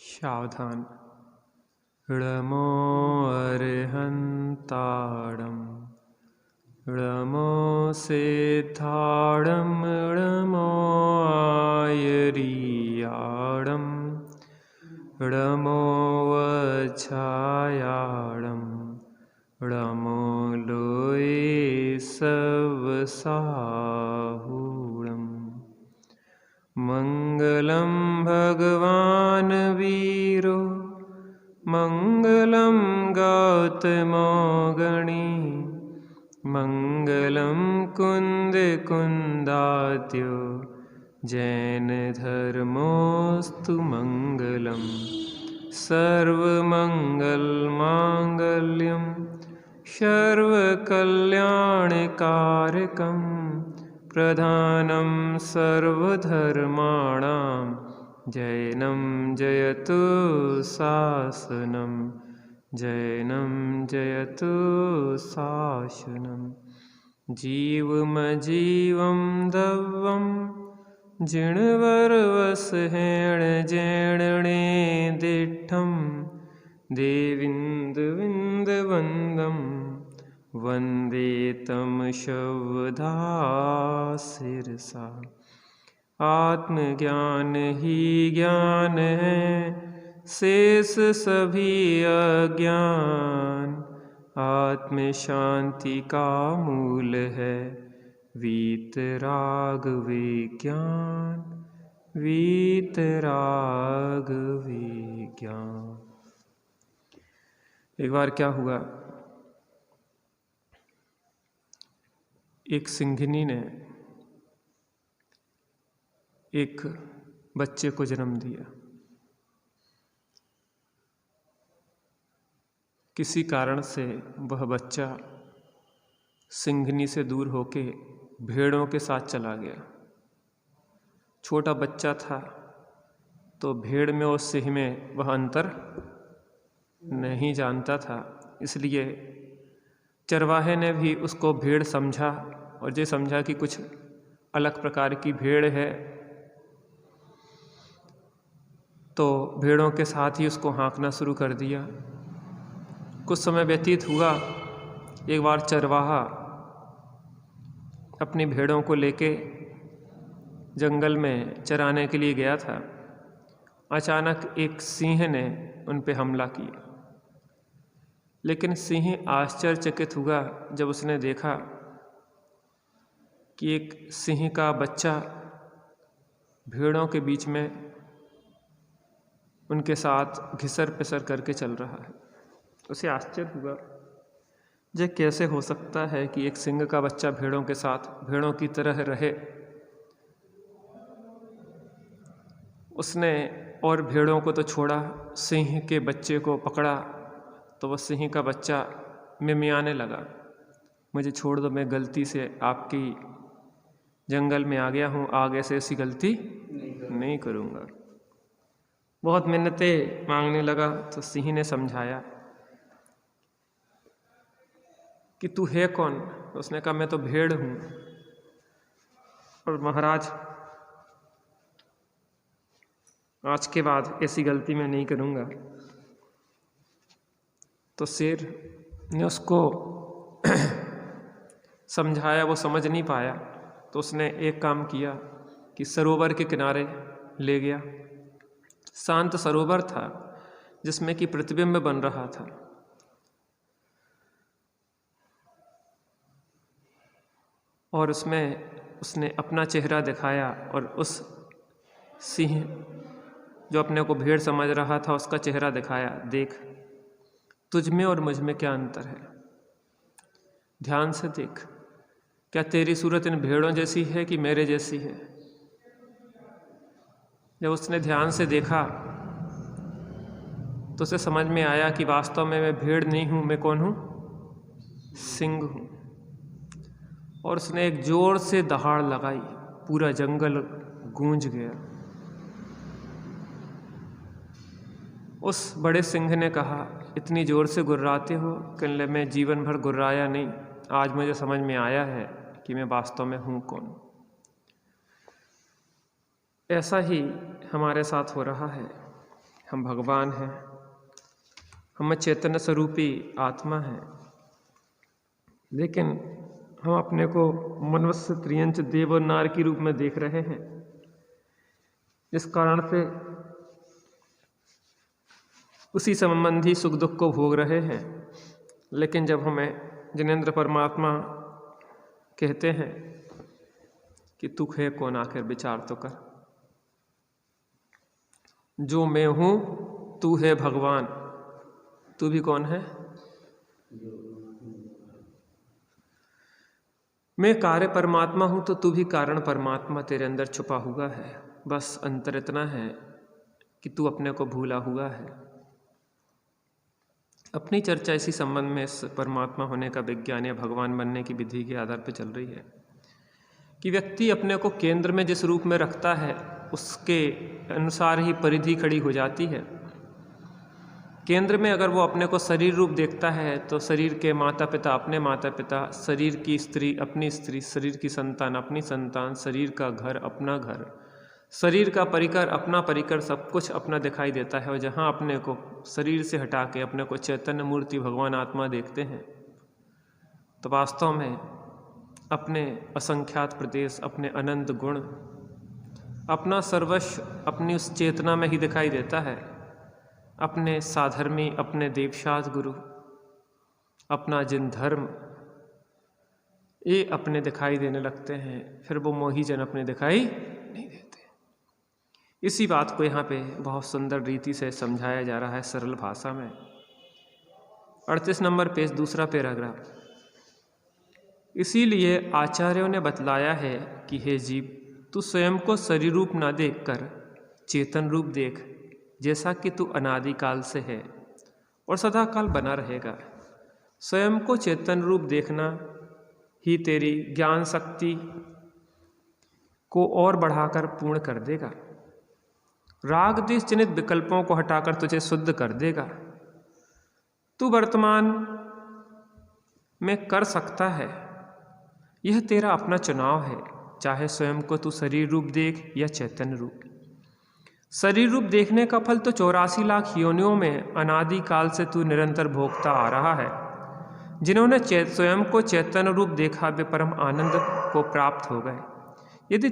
सावधान। ळमो अर्हन्ताडं ळमो सिद्धाडं ळमो आयरीयाडं ळमो वच्छायाडं ळमो लोये सवसाहुडम्। मंगलं भगवान वीरो मंगलं गौतमो गणी मंगलं कुंद कुंदाद्यो जैन धर्मोस्तु मंगलम्। सर्वमंगल मांगल्यं सर्वकल्याणकारकं प्रधानं सर्वधर्माणां जैनं जयतु शासनं जैनं जयतु शासनं। जीवमजीवं दव्वं जिणवरवसहेण जैणणे दिट्ठं देविन्दविन्दवन्दं वन्दे तं शवधा शिरसा। आत्मज्ञान ही ज्ञान है शेष सभी अज्ञान। आत्म शांति का मूल है वीतराग विज्ञान वीतराग विज्ञान। एक बार क्या हुआ, एक सिंघनी ने एक बच्चे को जन्म दिया। किसी कारण से वह बच्चा सिंघनी से दूर होके भेड़ों के साथ चला गया। छोटा बच्चा था तो भेड़ में और सिंह में वह अंतर नहीं जानता था, इसलिए चरवाहे ने भी उसको भेड़ समझा और ये समझा कि कुछ अलग प्रकार की भेड़ है, तो भेड़ों के साथ ही उसको हाँकना शुरू कर दिया। कुछ समय व्यतीत हुआ, एक बार चरवाहा अपनी भेड़ों को लेके जंगल में चराने के लिए गया था। अचानक एक सिंह ने उन पे हमला किया, लेकिन सिंह आश्चर्यचकित हुआ जब उसने देखा कि एक सिंह का बच्चा भेड़ों के बीच में उनके साथ घिसर पिसर करके चल रहा है। उसे आश्चर्य हुआ, ये कैसे हो सकता है कि एक सिंह का बच्चा भेड़ों के साथ भेड़ों की तरह रहे। उसने और भेड़ों को तो छोड़ा, सिंह के बच्चे को पकड़ा तो वह सिंह का बच्चा मिमियाने लगा, मुझे छोड़ दो, मैं गलती से आपकी जंगल में आ गया हूँ, आगे से ऐसी गलती नहीं करूँगा। बहुत मिन्नतें मांगने लगा तो सिंह ने समझाया कि तू है कौन। उसने कहा मैं तो भेड़ हूँ और महाराज आज के बाद ऐसी गलती मैं नहीं करूँगा। तो शेर ने उसको समझाया, वो समझ नहीं पाया, तो उसने एक काम किया कि सरोवर के किनारे ले गया। शांत सरोवर था जिसमें कि प्रतिबिंब बन रहा था। और उसमें उसने अपना चेहरा दिखाया और उस सिंह जो अपने को भेड़ समझ रहा था उसका चेहरा दिखाया, देख तुझ में और मुझ में क्या अंतर है, ध्यान से देख, क्या तेरी सूरत इन भेड़ों जैसी है कि मेरे जैसी है। जब उसने ध्यान से देखा तो उसे समझ में आया कि वास्तव में मैं भेड़ नहीं हूँ, मैं कौन हूँ, सिंह हूँ। और उसने एक जोर से दहाड़ लगाई, पूरा जंगल गूंज गया। उस बड़े सिंह ने कहा, इतनी जोर से गुर्राते हो? कि मैं जीवन भर गुर्राया नहीं, आज मुझे समझ में आया है कि मैं वास्तव में हूँ कौन। ऐसा ही हमारे साथ हो रहा है। हम भगवान हैं, हम चैतन्य स्वरूपी आत्मा हैं, लेकिन हम अपने को मनुष्य, त्रियंच, देव और नार के रूप में देख रहे हैं। इस कारण से उसी संबंधी सुख दुख को भोग रहे हैं। लेकिन जब हमें जिनेंद्र परमात्मा कहते हैं कि तू है कौन, आखिर विचार तो कर, जो मैं हूँ तू है भगवान, तू भी कौन है? मैं कार्य परमात्मा हूँ तो तू भी कारण परमात्मा तेरे अंदर छुपा हुआ है। बस अंतर इतना है कि तू अपने को भूला हुआ है। अपनी चर्चा इसी संबंध में इस परमात्मा होने का विज्ञान या भगवान बनने की विधि के आधार पर चल रही है कि व्यक्ति अपने को केंद्र में जिस रूप में रखता है उसके अनुसार ही परिधि खड़ी हो जाती है। केंद्र में अगर वो अपने को शरीर रूप देखता है तो शरीर के माता पिता अपने माता पिता, शरीर की स्त्री अपनी स्त्री, शरीर की संतान अपनी संतान, शरीर का घर अपना घर, शरीर का परिकर अपना परिकर, सब कुछ अपना दिखाई देता है। और जहाँ अपने को शरीर से हटा के अपने को चैतन्य मूर्ति भगवान आत्मा देखते हैं तो वास्तव में अपने असंख्यात प्रदेश, अपने अनंत गुण, अपना सर्वस्व अपनी उस चेतना में ही दिखाई देता है। अपने साधर्मी, अपने देवशाद गुरु, अपना जिन धर्म, ये अपने दिखाई देने लगते हैं। फिर वो मोही जन अपने दिखाई नहीं देते। इसी बात को यहाँ पे बहुत सुंदर रीति से समझाया जा रहा है सरल भाषा में। 38 नंबर पेज, दूसरा पैराग्राफ। इसीलिए आचार्यों ने बतलाया है कि हे जीव, तू स्वयं को शरीर रूप न देखकर चेतन रूप देख, जैसा कि तू अनादिकाल से है और सदा काल बना रहेगा। स्वयं को चेतन रूप देखना ही तेरी ज्ञान शक्ति को और बढ़ाकर पूर्ण कर देगा। राग द्वेष जनित विकल्पों को हटाकर तुझे शुद्ध कर देगा। तू वर्तमान में कर सकता है, यह तेरा अपना चुनाव है, चाहे स्वयं को तू शरीर रूप देख या चैतन्य रूप। शरीर रूप देखने का फल तो 84 लाख योनियों में अनादिकाल से तू निरंतर भोगता आ रहा है। जिन्होंने स्वयं को चैतन्य रूप देखा वे परम आनंद को प्राप्त हो गए। यदि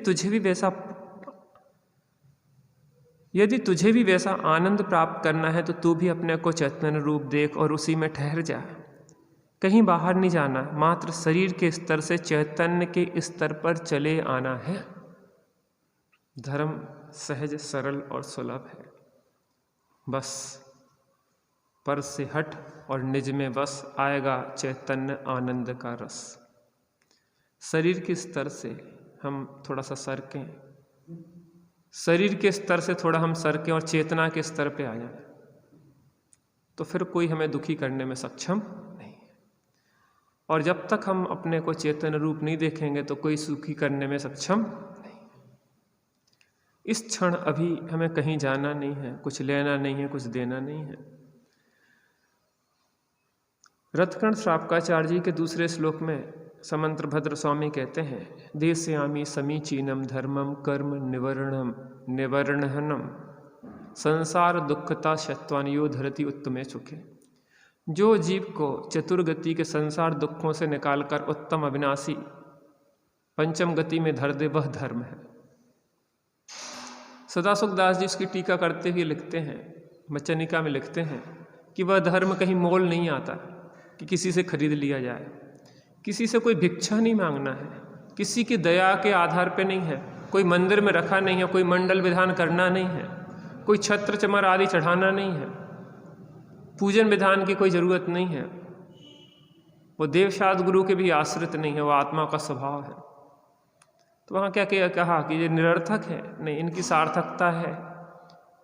तुझे भी वैसा आनंद प्राप्त करना है तो तू भी अपने को चैतन्य रूप देख और उसी में ठहर जा। कहीं बाहर नहीं जाना, मात्र शरीर के स्तर से चैतन्य के स्तर पर चले आना है। धर्म सहज, सरल और सुलभ है। बस पर से हट और निज में बस, आएगा चैतन्य आनंद का रस। शरीर के स्तर से हम थोड़ा सा सरकें, शरीर के स्तर से थोड़ा हम सरकें और चेतना के स्तर पे आ जाए तो फिर कोई हमें दुखी करने में सक्षम नहीं है। और जब तक हम अपने को चेतन रूप नहीं देखेंगे तो कोई सुखी करने में सक्षम नहीं। इस क्षण अभी हमें कहीं जाना नहीं है, कुछ लेना नहीं है, कुछ देना नहीं है। रथकर्ण श्रावकाचार्य जी के दूसरे श्लोक में समंत्र भद्र स्वामी कहते हैं, देशयामी समीचीनम धर्मम कर्म निवर्णनम संसार दुखता शत्वानियो धरती उत्तमे सुखे। जो जीव को चतुर्गति के संसार दुखों से निकालकर उत्तम अविनाशी पंचम गति में धर दे, वह धर्म है। सदासुख दास जी इसकी टीका करते हुए लिखते हैं, बच्चनिका में लिखते हैं कि वह धर्म कहीं मोल नहीं आता कि किसी से खरीद लिया जाए, किसी से कोई भिक्षा नहीं मांगना है, किसी की दया के आधार पे नहीं है, कोई मंदिर में रखा नहीं है, कोई मंडल विधान करना नहीं है, कोई छत्र चमर आदि चढ़ाना नहीं है, पूजन विधान की कोई ज़रूरत नहीं है। वो देवशाद गुरु के भी आश्रित नहीं है, वो आत्मा का स्वभाव है। तो वहाँ क्या कहा कि ये निरर्थक है? नहीं, इनकी सार्थकता है।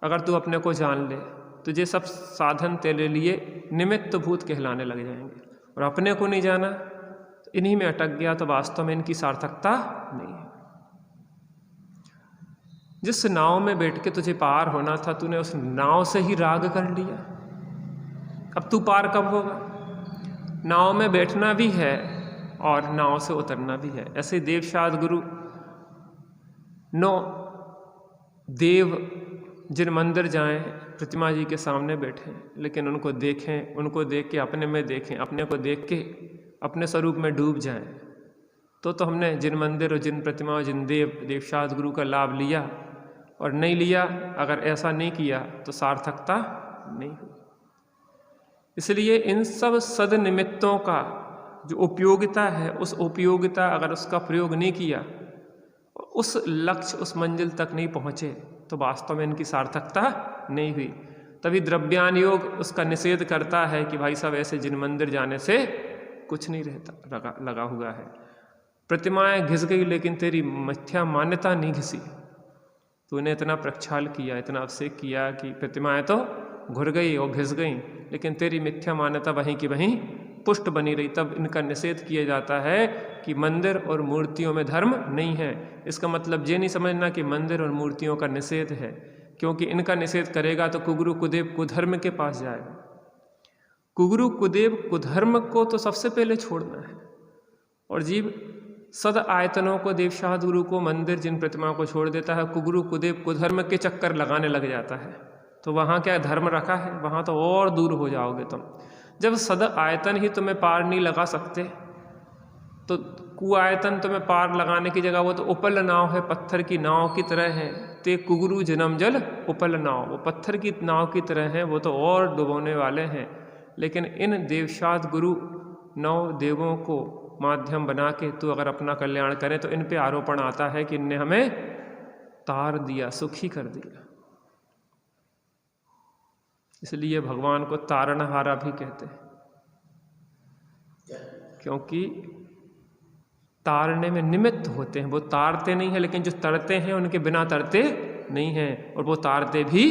अगर तू अपने को जान ले तुझे सब साधन तेरे लिए निमित्त भूत कहलाने लग जाएंगे, और अपने को नहीं जाना तो इन्हीं में अटक गया तो वास्तव में इनकी सार्थकता नहीं है। जिस नाव में बैठ के तुझे पार होना था तूने उस नाव से ही राग कर लिया, अब तू पार कब होगा? नाव में बैठना भी है और नाव से उतरना भी है। ऐसे देवशाद गुरु 9 देव जिन मंदिर जाएं प्रतिमा जी के सामने बैठे, लेकिन उनको देखें, उनको देख के अपने में देखें, अपने को देख के अपने स्वरूप में डूब जाएं, तो हमने जिन मंदिर और जिन प्रतिमा और जिन देवशास्त्र गुरु का लाभ लिया, और नहीं लिया, अगर ऐसा नहीं किया तो सार्थकता नहीं हुई। इसलिए इन सब सदनिमित्तों का जो उपयोगिता है, उस उपयोगिता अगर उसका प्रयोग नहीं किया, उस लक्ष्य उस मंजिल तक नहीं पहुँचे, तो वास्तव में इनकी सार्थकता नहीं हुई। तभी द्रव्यान योग उसका निषेध करता है कि भाई साहब ऐसे जिन मंदिर जाने से कुछ नहीं रहता, लगा हुआ है। प्रतिमाएं घिस गई लेकिन तेरी मिथ्या मान्यता नहीं घिसी। तूने इतना प्रक्षाल किया, इतना अभिषेक किया कि प्रतिमाएं तो घुर गई और घिस गई, लेकिन तेरी मिथ्या मान्यता वहीं की वहीं पुष्ट बनी रही। तब इनका निषेध किया जाता है कि मंदिर और मूर्तियों में धर्म नहीं है। इसका मतलब ये नहीं समझना कि मंदिर और मूर्तियों का निषेध है, क्योंकि इनका निषेध करेगा तो कुगुरु कुदेव कुधर्म के पास जाएगा। कुगुरु कुदेव कुधर्म को तो सबसे पहले छोड़ना है, और जीव सद आयतनों को, देवशास्त्र गुरु को, मंदिर जिन प्रतिमाओं को छोड़ देता है, कुगुरु कुदेव कुधर्म के चक्कर लगाने लग जाता है, तो वहाँ क्या धर्म रखा है, वहाँ तो और दूर हो जाओगे तुम। जब सद आयतन ही तुम्हें पार नहीं लगा सकते, तो कुआयतन तुम्हें पार लगाने की जगह वो तो उपल नाव है, पत्थर की नाव की तरह है। ते कुगुरु जन्म जल उपल नाव, वो पत्थर की नाव की तरह है, वो तो और डुबोने वाले हैं। लेकिन इन देवशास्त्र गुरु नौ देवों को माध्यम बना के तू अगर अपना कल्याण करे, तो इन पे आरोपण आता है कि इनने हमें तार दिया, सुखी कर दिया। इसलिए भगवान को तारणहारा भी कहते हैं, क्योंकि तारने में निमित्त होते हैं। वो तारते नहीं है, लेकिन जो तरते हैं उनके बिना तरते नहीं हैं, और वो तारते भी।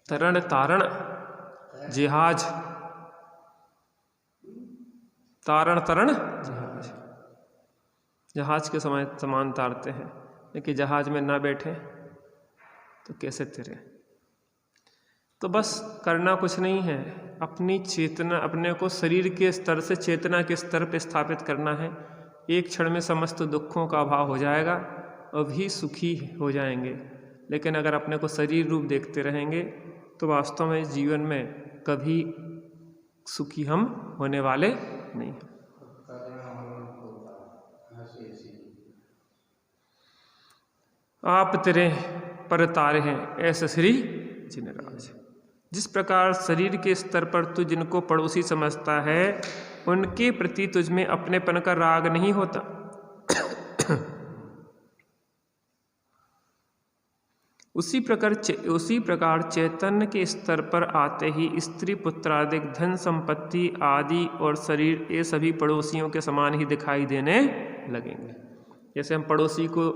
तरण तारण जिहाज, तारण तरण जहाज, जहाज के समान तारते हैं, लेकिन जहाज में ना बैठे तो कैसे तैरे। तो बस करना कुछ नहीं है, अपनी चेतना, अपने को शरीर के स्तर से चेतना के स्तर पर स्थापित करना है। एक क्षण में समस्त दुखों का अभाव हो जाएगा और भी सुखी हो जाएंगे। लेकिन अगर अपने को शरीर रूप देखते रहेंगे तो वास्तव में जीवन में कभी सुखी हम होने वाले नहीं। आप तेरे पर तारे हैं ऐसे श्री जिनराज। जिस प्रकार शरीर के स्तर पर तू जिनको पड़ोसी समझता है, उनके प्रति तुझ में अपनेपन का राग नहीं होता, उसी प्रकार चैतन्य के स्तर पर आते ही स्त्री पुत्रादिक धन संपत्ति आदि और शरीर, ये सभी पड़ोसियों के समान ही दिखाई देने लगेंगे। जैसे हम पड़ोसी को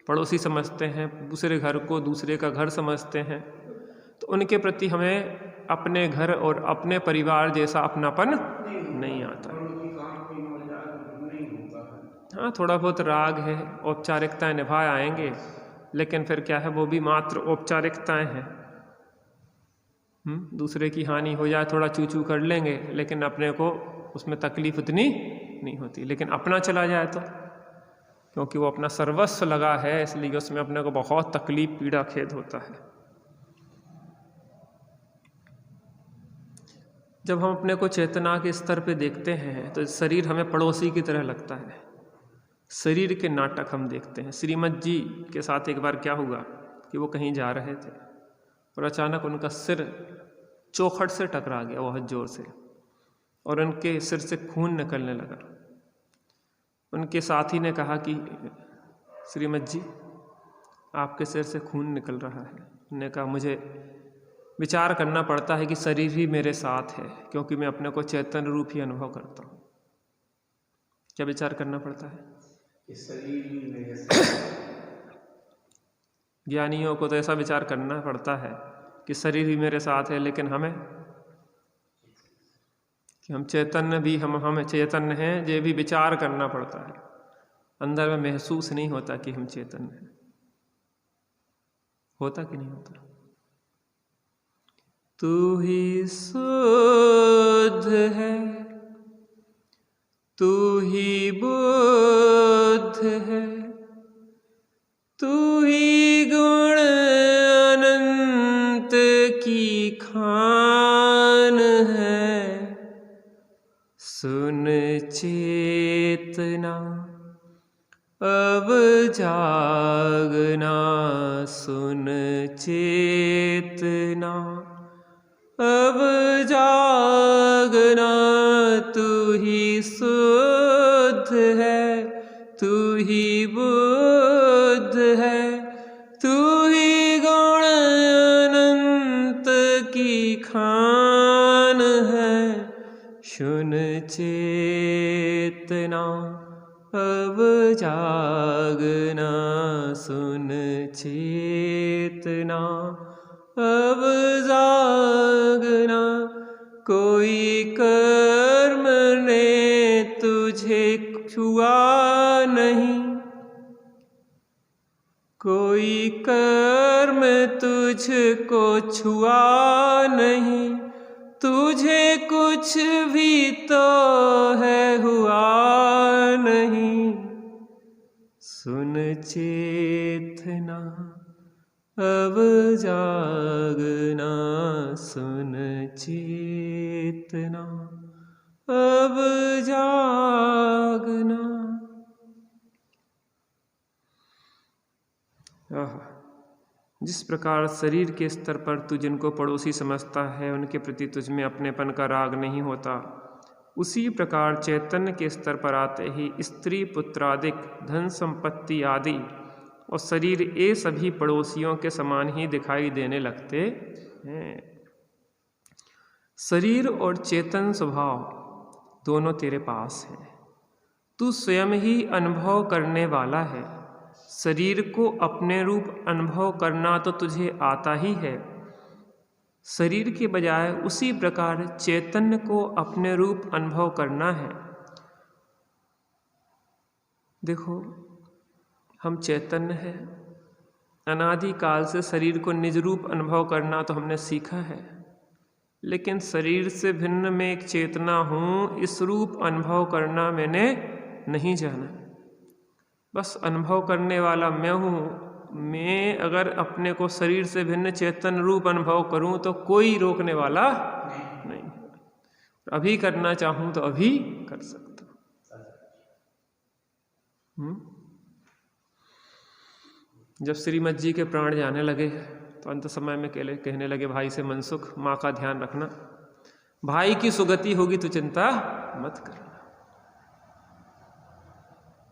पड़ोसी समझते हैं, दूसरे घर को दूसरे का घर समझते हैं, तो उनके प्रति हमें अपने घर और अपने परिवार जैसा अपनापन नहीं आता। हाँ, थोड़ा बहुत राग है, औपचारिकताएं निभाए आएंगे, लेकिन फिर क्या है, वो भी मात्र औपचारिकताएं हैं। दूसरे की हानि हो जाए थोड़ा चू चू कर लेंगे, लेकिन अपने को उसमें तकलीफ उतनी नहीं होती। लेकिन अपना चला जाए तो, क्योंकि वो अपना सर्वस्व लगा है, इसलिए उसमें अपने को बहुत तकलीफ, पीड़ा, खेद होता है। जब हम अपने को चेतना के स्तर पे देखते हैं तो शरीर हमें पड़ोसी की तरह लगता है। शरीर के नाटक हम देखते हैं। श्रीमद जी के साथ एक बार क्या हुआ कि वो कहीं जा रहे थे और अचानक उनका सिर चौखट से टकरा गया बहुत जोर से, और उनके सिर से खून निकलने लगा। उनके साथी ने कहा कि श्रीमद जी, आपके सिर से खून निकल रहा है। उन्होंने कहा, मुझे विचार करना पड़ता है कि शरीर ही मेरे साथ है, क्योंकि मैं अपने को चैतन्य रूप ही अनुभव करता हूँ। क्या विचार करना पड़ता है? कि शरीर ही मेरे साथ। ज्ञानियों को तो ऐसा विचार करना पड़ता है कि शरीर ही मेरे साथ है, लेकिन हमें कि हम चैतन्य भी, हम चैतन्य हैं, ये भी विचार करना पड़ता है। अंदर में महसूस नहीं होता कि हम चैतन्य हैं। होता कि नहीं होता? तू ही शुद्ध है, तू ही बुद्ध है, तू ही गुण खान है, सुन चेतना अब जागना, सुन चेतना अब जागना। तू ही शुद्ध है, तू ही बुद्ध है, तू ही गुण अनंत की खान है, सुन चेतना अब जागना, सुन चेतना अब जागना। कोई कर्म ने तुझे छुआ नहीं, कोई कर्म तुझको छुआ नहीं, तुझे कुछ भी तो है हुआ नहीं, सुन चेतना अब जागना, सुन चेतना अब जागना। जिस प्रकार शरीर के स्तर पर तू जिनको पड़ोसी समझता है उनके प्रति तुझ में अपनेपन का राग नहीं होता, उसी प्रकार चैतन्य के स्तर पर आते ही स्त्री पुत्रादिक धन संपत्ति आदि और शरीर ये सभी पड़ोसियों के समान ही दिखाई देने लगते हैं। शरीर और चेतन स्वभाव दोनों तेरे पास हैं, तू स्वयं ही अनुभव करने वाला है। शरीर को अपने रूप अनुभव करना तो तुझे आता ही है, शरीर के बजाय उसी प्रकार चैतन्य को अपने रूप अनुभव करना है। देखो, हम चैतन्य हैं, अनादि काल से शरीर को निज रूप अनुभव करना तो हमने सीखा है, लेकिन शरीर से भिन्न में एक चेतना हूँ, इस रूप अनुभव करना मैंने नहीं जाना। बस अनुभव करने वाला मैं हूँ। मैं अगर अपने को शरीर से भिन्न चेतन रूप अनुभव करूँ तो कोई रोकने वाला नहीं। अभी करना चाहूँ तो अभी कर सकता हूँ। जब श्रीमद जी के प्राण जाने लगे तो अंत समय में कहने लगे भाई से, मनसुख माँ का ध्यान रखना, भाई की सुगति होगी तो चिंता मत करना।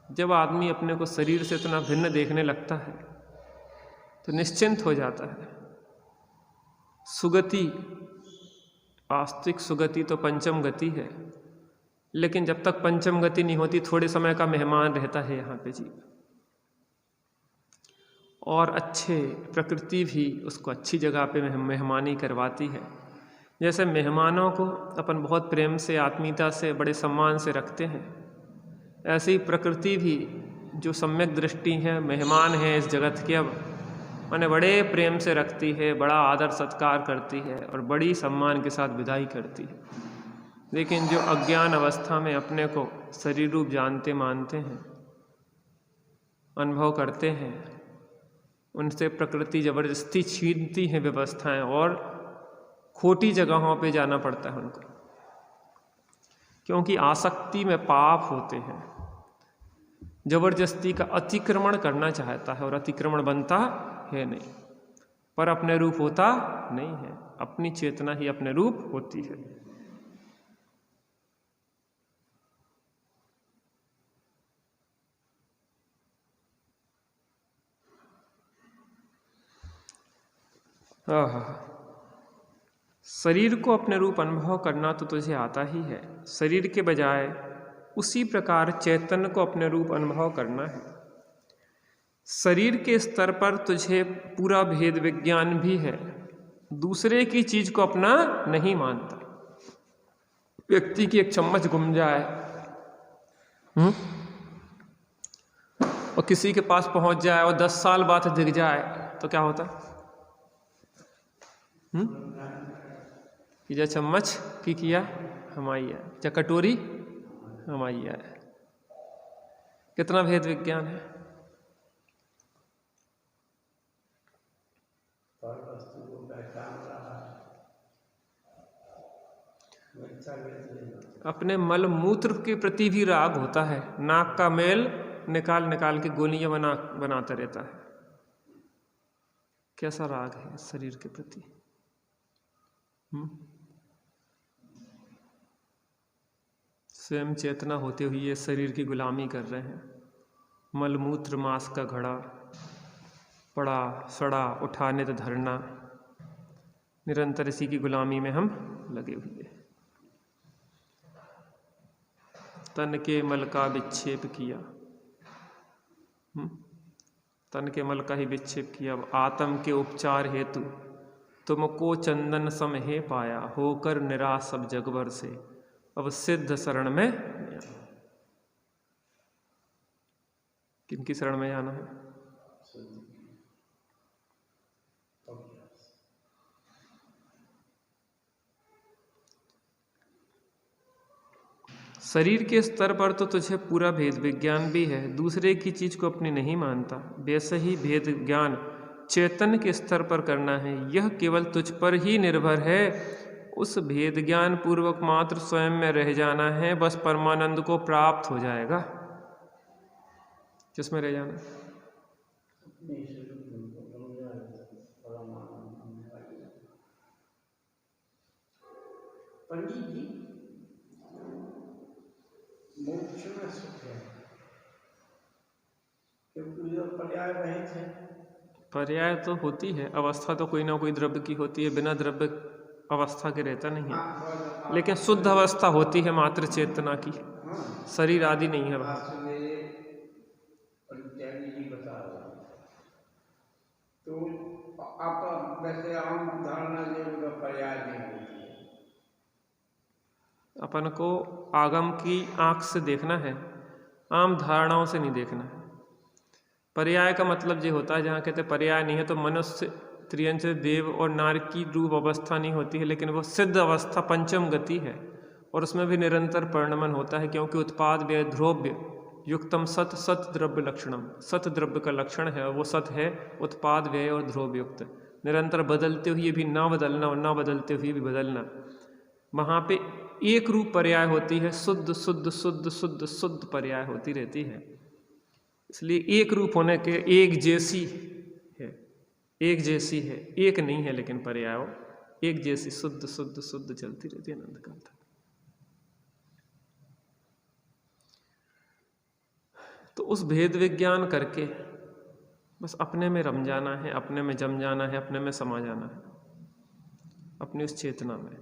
जब आदमी अपने को शरीर से इतना भिन्न देखने लगता है तो निश्चिंत हो जाता है। सुगति, वास्तविक सुगति तो पंचम गति है, लेकिन जब तक पंचम गति नहीं होती थोड़े समय का मेहमान रहता है यहाँ पे जीव। और अच्छे प्रकृति भी उसको अच्छी जगह पे मेहमानी करवाती है। जैसे मेहमानों को अपन बहुत प्रेम से, आत्मीयता से, बड़े सम्मान से रखते हैं, ऐसे ही प्रकृति भी जो सम्यक दृष्टि है, मेहमान है इस जगत के, अब माने बड़े प्रेम से रखती है, बड़ा आदर सत्कार करती है और बड़ी सम्मान के साथ विदाई करती है। लेकिन जो अज्ञान अवस्था में अपने को शरीर रूप जानते मानते हैं, अनुभव करते हैं, उनसे प्रकृति जबरदस्ती छीनती है व्यवस्थाएं और खोटी जगहों पे जाना पड़ता है उनको, क्योंकि आसक्ति में पाप होते हैं। जबरदस्ती का अतिक्रमण करना चाहता है और अतिक्रमण बनता है नहीं, पर अपने रूप होता नहीं है। अपनी चेतना ही अपने रूप होती है। शरीर को अपने रूप अनुभव करना तो तुझे आता ही है, शरीर के बजाय उसी प्रकार चैतन्य को अपने रूप अनुभव करना है। शरीर के स्तर पर तुझे पूरा भेद विज्ञान भी है, दूसरे की चीज को अपना नहीं मानता। व्यक्ति की एक चम्मच गुम जाए और किसी के पास पहुंच जाए और 10 साल बाद दिख जाए तो क्या होता? कि जा चम्मच की किया हमारी है, जा कटोरी हमारी है। कितना भेद विज्ञान है। अपने मल मूत्र के प्रति भी राग होता है। नाक का मैल निकाल निकाल के गोलियां बनाता रहता है। कैसा राग है शरीर के प्रति। स्वयं चेतना होते हुए ये शरीर की गुलामी कर रहे हैं। मलमूत्र मांस का घड़ा पड़ा सड़ा उठाने तो धरना, निरंतर इसी की गुलामी में हम लगे हुए। तन के मल का विक्षेप किया, तन के मल का ही विक्षेप किया। अब आत्म के उपचार हेतु तुमको चंदन सम हे पाया, होकर निराश सब जग भर से अब सिद्ध शरण में। किनकी शरण में जाना है? शरीर के स्तर पर तो तुझे पूरा भेद विज्ञान भी है, दूसरे की चीज को अपनी नहीं मानता। वैसे ही भेद ज्ञान चेतन के स्तर पर करना है, यह केवल तुझ पर ही निर्भर है। उस भेद ज्ञान पूर्वक मात्र स्वयं में रह जाना है, बस परमानंद को प्राप्त हो जाएगा। किसमें रह जाना? पंडित जी, मोक्ष में सुख है क्योंकि जो पर्याय रहित है। पर्याय तो होती है, अवस्था तो कोई ना कोई द्रव्य की होती है, बिना द्रव्य अवस्था के रहता नहीं है। लेकिन शुद्ध अवस्था होती है मात्र चेतना की, शरीर आदि नहीं है वहाँ। तो आप वैसे आम धारणा जो पर्याय नहीं होती है। अपन को आगम की आंख से देखना है, आम धारणाओं से नहीं देखना है। पर्याय का मतलब ये होता है, जहाँ कहते पर्याय नहीं है तो मनुष्य त्रियंच देव और नारी की रूप अवस्था नहीं होती है, लेकिन वो सिद्ध अवस्था पंचम गति है और उसमें भी निरंतर परिणमन होता है। क्योंकि उत्पाद व्यय ध्रुव्य युक्तम सत सत द्रव्य लक्षणम, सत द्रव्य का लक्षण है, वो सत है उत्पाद व्यय और ध्रुव युक्त। निरंतर बदलते हुए भी ना बदलना और ना बदलते हुए भी बदलना। वहाँ पे एक रूप पर्याय होती है, शुद्ध शुद्ध शुद्ध शुद्ध शुद्ध पर्याय होती रहती है। इसलिए एक रूप होने के एक जैसी है, एक जैसी है, एक नहीं है लेकिन पर्याय एक जैसी शुद्ध शुद्ध शुद्ध चलती रहती है अनंत काल तक। तो उस भेद विज्ञान करके बस अपने में रम जाना है, अपने में जम जाना है, अपने में समा जाना है, अपनी उस चेतना में।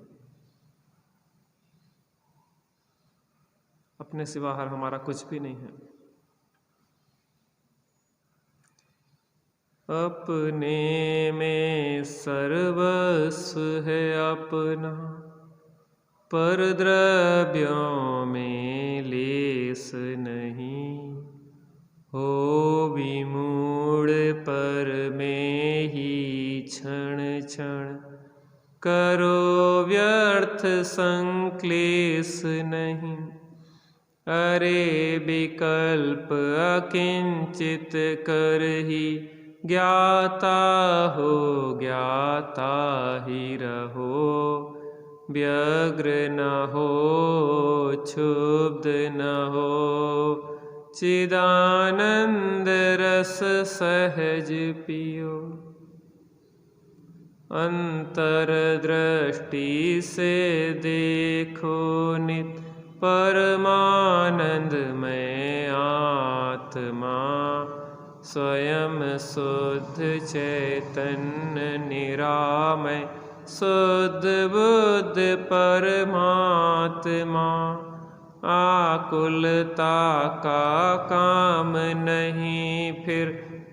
अपने सिवा हर हमारा कुछ भी नहीं है। अपने में सर्वस्व है अपना, पर द्रव्यों में लेस नहीं। हो विमूढ़ पर में ही क्षण क्षण, करो व्यर्थ संक्लेश नहीं। अरे विकल्प अकिंचित कर ही, ज्ञाता हो ज्ञाता ही रहो। व्यग्र न हो क्षुब्ध न हो, चिदानंद रस सहज पियो। अंतर दृष्टि से देखो नित, परमानंद में आत्मा। स्वयं शुद्ध चैतन्य निरामय, शुद्ध बुद्ध परमात्मा। आकुलता का काम नहीं फिर,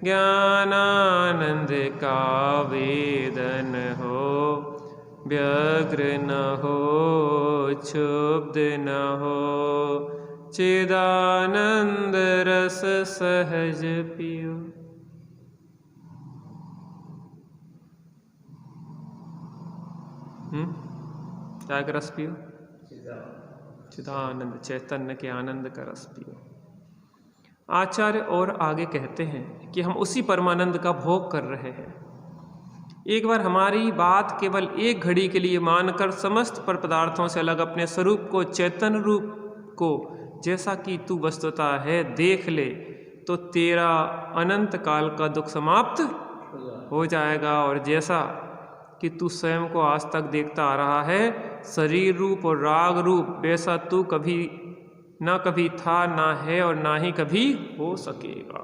ज्ञानानंद का वेदन हो। व्यग्र न हो क्षुब्ध न हो, चिदानंद रस सहज पियो। क्या का रस पियो? चिदानंद, चैतन्य के आनंद का रस पियो। आचार्य और आगे कहते हैं कि हम उसी परमानंद का भोग कर रहे हैं। एक बार हमारी बात केवल एक घड़ी के लिए मानकर समस्त पर पदार्थों से अलग अपने स्वरूप को, चैतन्य रूप को जैसा कि तू वस्तुतः है देख ले, तो तेरा अनंत काल का दुख समाप्त हो जाएगा। और जैसा कि तू स्वयं को आज तक देखता आ रहा है शरीर रूप और राग रूप, वैसा तू कभी ना कभी था, ना है और ना ही कभी हो सकेगा।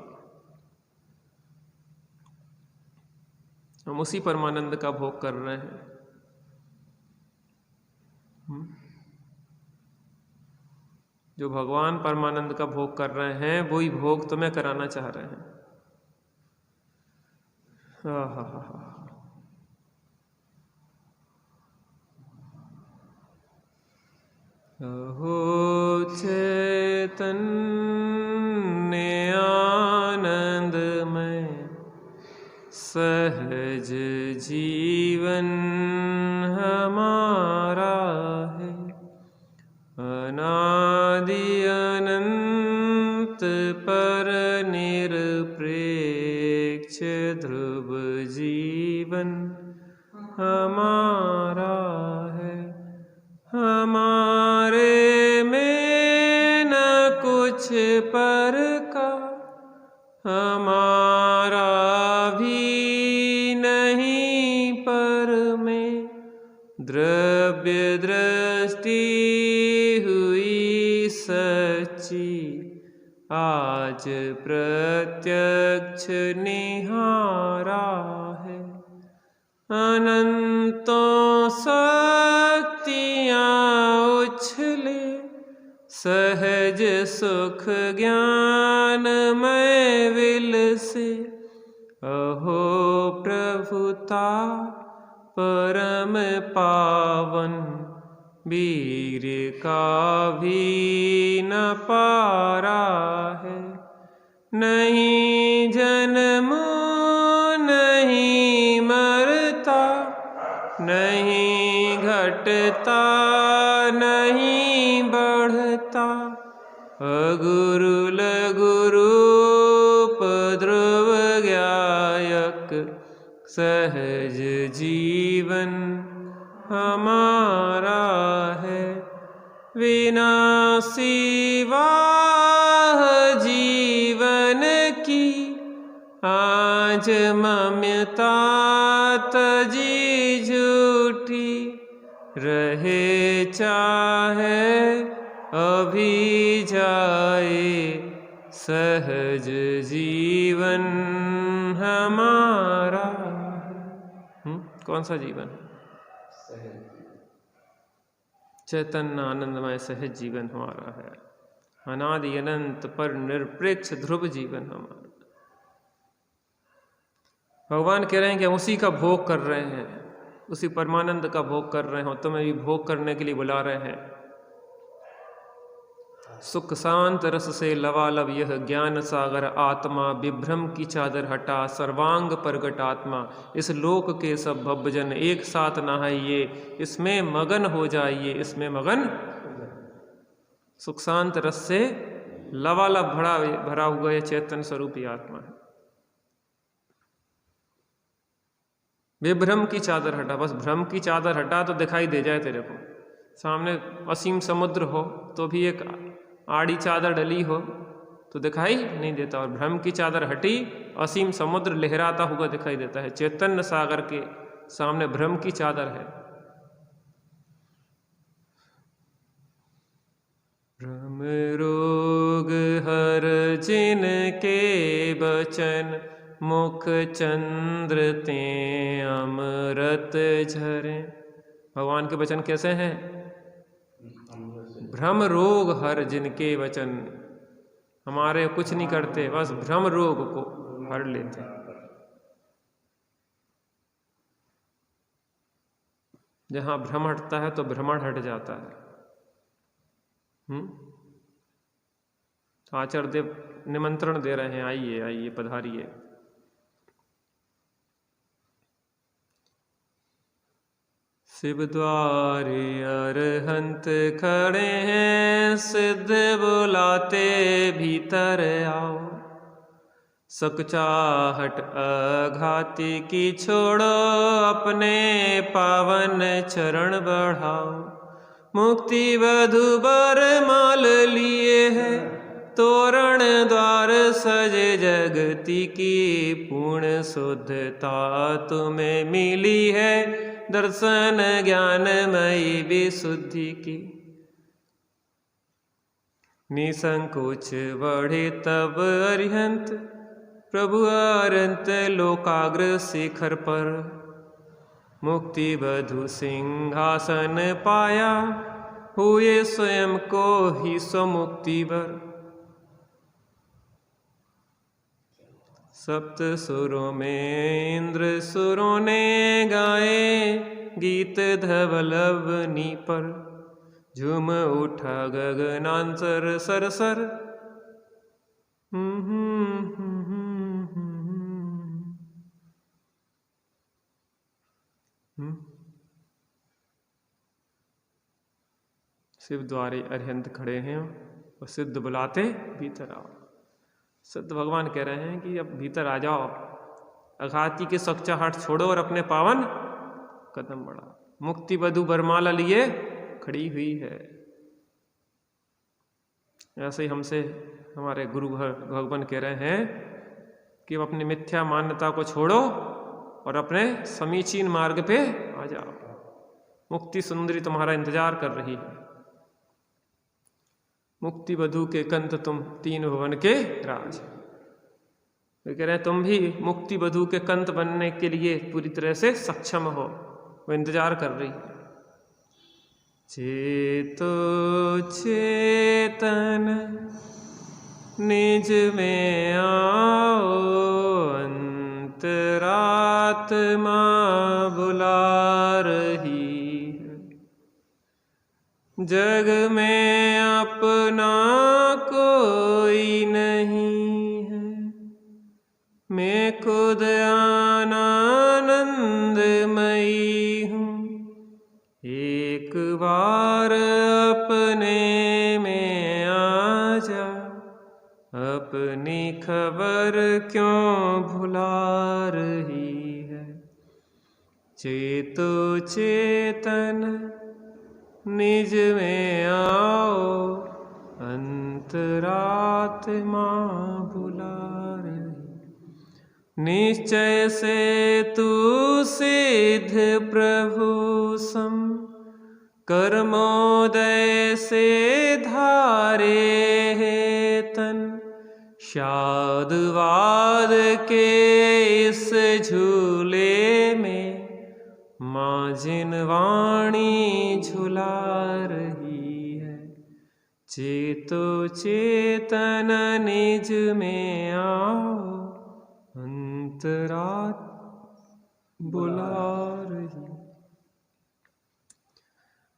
हम उसी परमानंद का भोग कर रहे हैं। जो भगवान परमानंद का भोग कर रहे हैं वही भोग तुम्हें कराना चाह रहे हैं। अहो चैतन्य आनंदमय सहज जीवन हमारा है, अनादि अनंत पर निरपेक्ष ध्रुव जीवन हमारा है। हमारे में न कुछ पर का, हमारा भी नहीं पर में, द्रव्य दृष्टि हुई सच्ची, आज प्रत्यक्ष निहारा है। अनंतों शक्तियाँ उछले, सहज सुख ज्ञान में विलसे, अहो प्रभुता परम पावन, वीर का भी न पारा है। नहीं जन्म नहीं मरता, नहीं घटता नहीं बढ़ता, अगुरु लघुरूप ध्रुव ज्ञायक, सहज जीवन हमारा है। विनाशी वाह जीवन की, आज ममता तजी झूठी, रहे चाहे अभी जाए, सहज जीवन हमारा। कौन सा जीवन? चैतन्य आनंदमय सहज जीवन हमारा है, अनादि अनंत पर निरपेक्ष ध्रुव जीवन हमारा। भगवान कह रहे हैं कि हम उसी का भोग कर रहे हैं, उसी परमानंद का भोग कर रहे हो, तुम्हें भी भोग करने के लिए बुला रहे हैं। सुख शांत रस से लवालब यह ज्ञान सागर आत्मा, विभ्रम की चादर हटा सर्वांग प्रगट आत्मा। इस लोक के सब भवजन एक साथ नहाइए, इसमें मगन हो जाइए, इसमें मगन। सुख शांत रस से लवालब भरा हुआ ये चैतन्य स्वरूपी आत्मा है। विभ्रम की चादर हटा, बस भ्रम की चादर हटा तो दिखाई दे जाए तेरे को। सामने असीम समुद्र हो तो भी एक आड़ी चादर डली हो तो दिखाई नहीं देता, और भ्रम की चादर हटी असीम समुद्र लहराता हुआ दिखाई देता है। चैतन्य सागर के सामने भ्रम की चादर है। भ्रम रोग हर जिनके बचन, मुख चंद्र ते अमृत झरे। भगवान के वचन कैसे हैं? भ्रम रोग हर जिनके वचन, हमारे कुछ नहीं करते, बस भ्रम रोग को हर लेते। जहां भ्रम हटता है तो भ्रमण हट जाता है। आचार्य देव निमंत्रण दे रहे हैं, आइए आइए पधारिए। शिव द्वारे अरहंत खड़े हैं, सिद्ध बुलाते भीतर आओ। सकचाहट अघाती की छोड़ो, अपने पावन चरण बढ़ाओ। मुक्ति वधु बर माल लिए है, तोरण द्वार सजे जगती की। पूर्ण शुद्धता तुम्हें मिली है, दर्शन ज्ञानमयी विशुद्धि की। निसंकोच बढ़े तब अरिहंत, प्रभु अरंत लोकाग्र शिखर पर। मुक्ति बधु सिंहासन पाया, हुए स्वयं को ही स्वमुक्ति वर। सप्त सुरों में इंद्र सुरों ने गाए, गीत धवल अवनी पर। झूम उठा गगनांतर सरसर। शिव द्वारे अरिहंत खड़े हैं और सिद्ध बुलाते भीतर आओ। सिद्ध भगवान कह रहे हैं कि अब भीतर आ जाओ, अघाती के सकचाहट छोड़ो और अपने पावन कदम बढ़ाओ। मुक्ति वधु बरमाला लिए खड़ी हुई है। ऐसे ही हमसे हमारे गुरु भगवान कह रहे हैं कि अब अपनी मिथ्या मान्यता को छोड़ो और अपने समीचीन मार्ग पे आ जाओ। मुक्ति सुंदरी तुम्हारा इंतजार कर रही है। मुक्ति वधु के कंत तुम, तीन भुवन के राज। वे कह रहे हैं तुम भी मुक्ति वधु के कंत बनने के लिए पूरी तरह से सक्षम हो। वो इंतजार कर रही है। चेतो चेतन निज में आओ, अंतरात्मा बुला रही है। जग में अपना कोई नहीं है, मैं खुद आनंदमयी हूँ। एक बार अपने में आ जा, अपनी खबर क्यों भुला रही है। चेतो चेतन निज में आओ, अंतरात्मा बुला रही। निश्चय से तू सिद्ध प्रभु सम, कर्मोदय से धारे है तन। शादवाद के इस झूले में माँ जिन वाणी झुला रही है। चेतो चेतन निज में आओ, अंतरात्मा बुला रही।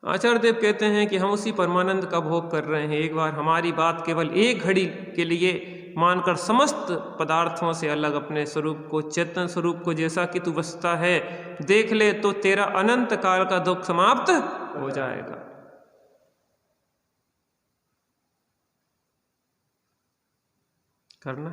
आचार्य देव कहते हैं कि हम उसी परमानंद का भोग कर रहे हैं। एक बार हमारी बात केवल एक घड़ी के लिए मानकर समस्त पदार्थों से अलग अपने स्वरूप को, चेतन स्वरूप को जैसा कि तू वस्तुता है देख ले, तो तेरा अनंत काल का दुख समाप्त हो जाएगा। करना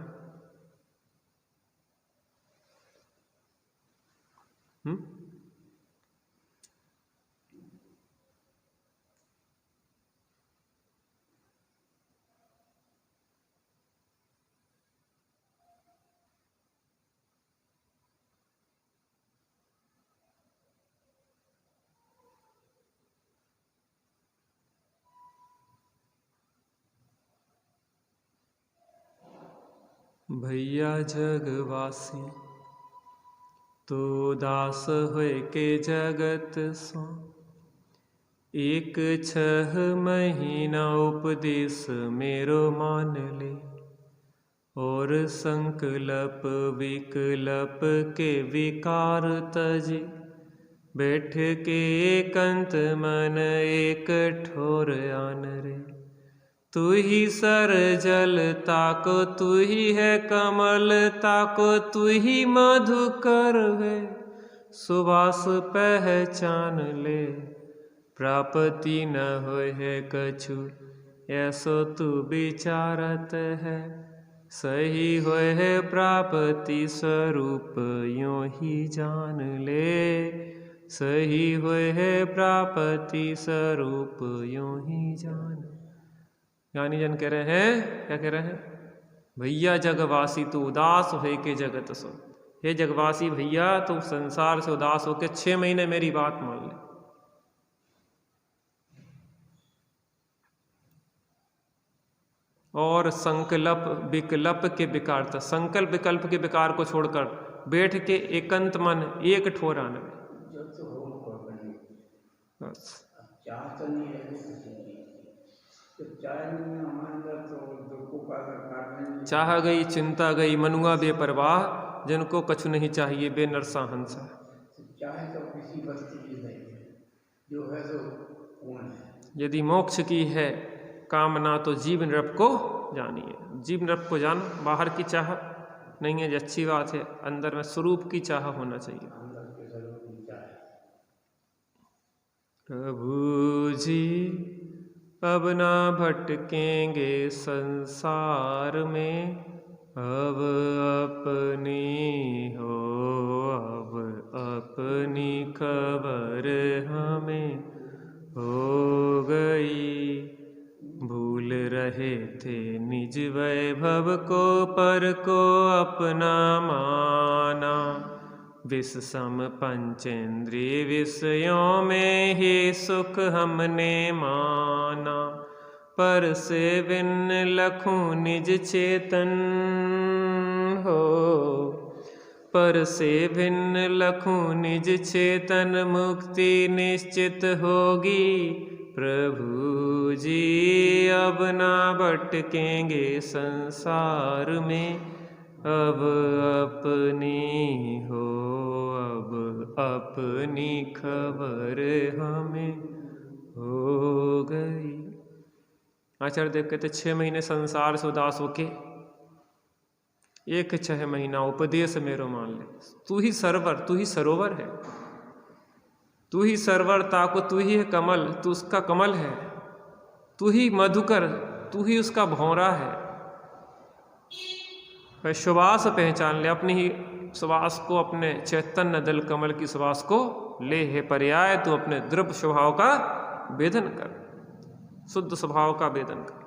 भैया जगवासी तो दास होए के जगत सो। एक 6 महीना उपदेश मेरो मान ले, और संकल्प विकल्प के विकार तजे। बैठ के एकांत मन एक ठोर आन रे। तू ही सर जल ताको, तू ही है कमल ताको, तू ही मधुकर है सुवास पहचान ले। प्राप्ति न होय है कछु ऐसो तू विचारत है, सही होए है प्राप्ति स्वरूप यूं ही जान ले। सही होए है प्राप्ति स्वरूप यूं ही जान। ज्ञानी जन कह रहे हैं, क्या कह रहे हैं? भैया जगवासी तू उदास होए के जगत सो। हे जगवासी भैया, तू संसार से उदास होके 6 महीने मेरी बात मान ले। और संकल्प विकल्प के विकार था, संकल्प विकल्प के विकार को छोड़कर बैठ के एकांत मन एक ठोर आने में। बस चाह तो नहीं है, तो चाह नहीं हमारे अंदर तो दुखों का कारण चाह गई चिंता गई मनुआ बेपरवाह, जिनको कछु नहीं चाहिए बे नरसा हंसा। चाहे तो किसी वस्तु की नहीं है, जो है तो पूर्ण है। यदि मोक्ष की है कामना तो जीव नृप को जानिए। जीव नृप को जान, बाहर की चाह नहीं है, अच्छी बात है, अंदर में स्वरूप की चाह होना चाहिए। प्रभु जी अब ना भटकेंगे संसार में, अब अपनी हो अब अपनी खबर हमें हो गई। भूल रहे थे निज वैभव को, पर को अपना माना। विष सम पंचेंद्रिय विषयों में ही सुख हमने माना। पर से बिन लखूं निज चेतन हो, पर से भिन्न लखूं निज चेतन, मुक्ति निश्चित होगी। प्रभु जी अब ना भटकेंगे संसार में, अब अपनी हो अब अपनी खबर हमें हो गई। आचार्य देव कहते 6 महीने संसार से उदास होके 6 महीना उपदेश मेरो मान ले। तू ही सरवर, तू ही सरोवर है, तू ही सरवरता को, तू ही है कमल, तू उसका कमल है, तू ही मधुकर, तू ही उसका भौरा है। वह सुवास पहचान ले, अपनी ही सुवास को, अपने चैतन्य दल कमल की सुवास को ले। है पर्याय तू अपने द्रव्य स्वभाव का वेदन कर, शुद्ध स्वभाव का वेदन कर।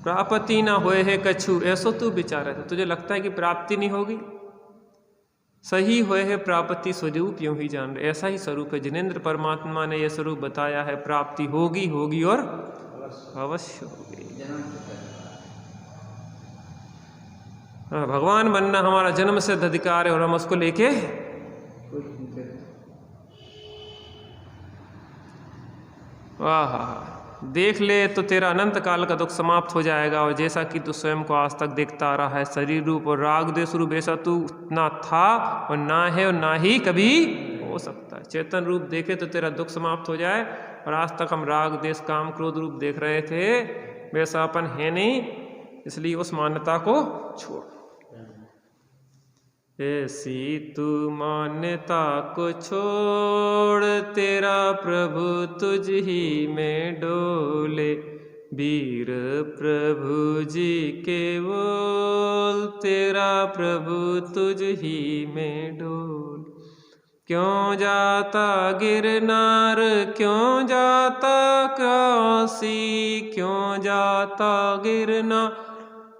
प्राप्ति ना होए है कछु ऐसो तू विचार है, तुझे लगता है कि प्राप्ति नहीं होगी? सही होए है प्राप्ति स्वरूप यूं ही जान रहे। ऐसा ही स्वरूप है, जिनेन्द्र परमात्मा ने यह स्वरूप बताया है, प्राप्ति होगी होगी और अवश्य होगी। भगवान बनना हमारा जन्म सिद्ध अधिकार है और हम उसको लेके वाह देख ले तो तेरा अनंत काल का दुख समाप्त हो जाएगा। और जैसा कि तू स्वयं को आज तक देखता आ रहा है, शरीर रूप और राग देश रूप, ऐसा तू ना था और ना है और ना ही कभी हो सकता है। चेतन रूप देखे तो तेरा दुख समाप्त हो जाए। और आज तक हम राग देश काम क्रोध रूप देख रहे थे, वैसा अपन है नहीं, इसलिए उस मान्यता को छोड़। ऐसी तू मान्यता को छोड़, तेरा प्रभु तुझ ही में डोले। वीर प्रभु जी के बोल, तेरा प्रभु तुझ ही में डोल। क्यों जाता गिरनार, क्यों जाता काशी, क्यों जाता गिरनार,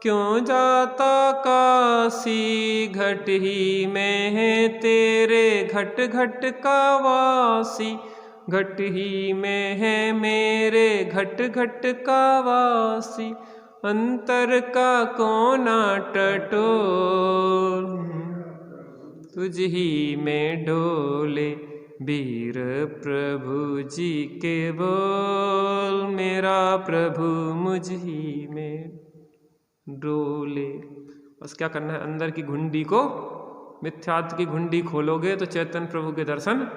क्यों जाता काशी। घट ही में है तेरे घट घट का वासी, घट ही में है मेरे घट घट का वासी। अंतर का कोना टटोल, तुझ ही में डोले। वीर प्रभु जी के बोल, मेरा प्रभु मुझ ही में डोले। बस क्या करना है, अंदर की घुंडी को, मिथ्यात्व की घुंडी खोलोगे तो चैतन्य प्रभु के दर्शन।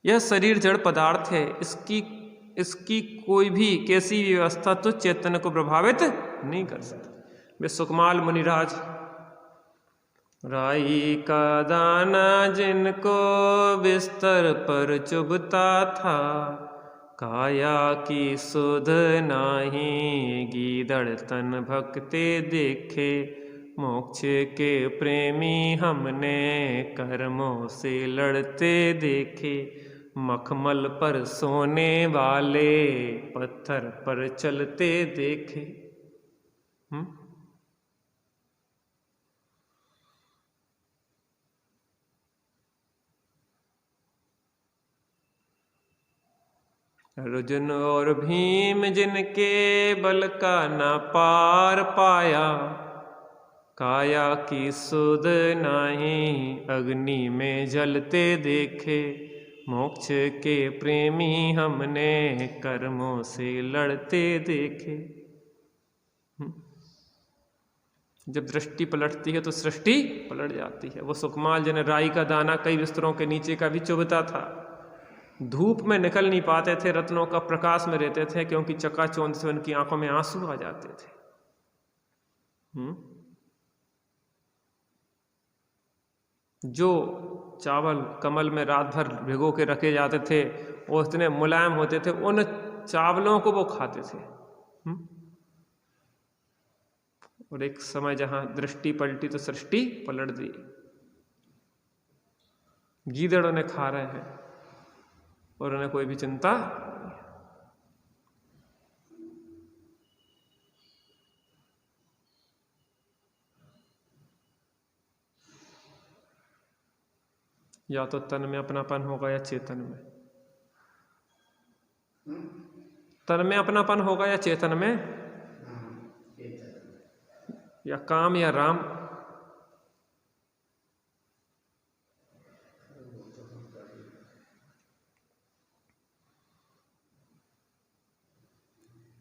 यह शरीर जड़ पदार्थ है, इसकी कोई भी कैसी व्यवस्था तो चैतन्य को प्रभावित नहीं कर सकती। वे सुकमाल मुनिराज, राई का दाना जिनको बिस्तर पर चुभता था, काया की सुध नाही, गीदड़ तन भक्ते देखे। मोक्ष के प्रेमी हमने, कर्मों से लड़ते देखे। मखमल पर सोने वाले, पत्थर पर चलते देखे। अर्जुन और भीम जिनके बल का ना पार पाया, काया की सुध नाही, अग्नि में जलते देखे। मोक्ष के प्रेमी हमने, कर्मों से लड़ते देखे। जब दृष्टि पलटती है तो सृष्टि पलट जाती है। वो सुकमाल जिन्हें राई का दाना कई बिस्तरों के नीचे का भी चुभता था, धूप में निकल नहीं पाते थे, रत्नों का प्रकाश में रहते थे, क्योंकि चकाचौंध से उनकी आंखों में आंसू आ जाते थे। जो चावल कमल में रात भर भिगो के रखे जाते थे, वो इतने मुलायम होते थे, उन चावलों को वो खाते थे। और एक समय जहां दृष्टि पलटी तो सृष्टि पलट दी। गीदड़ उन्हें खा रहे हैं और उन्हें कोई भी चिंता नहीं। या तो तन में अपनापन होगा या चेतन में। तन में अपनापन होगा या चेतन में, या काम या राम।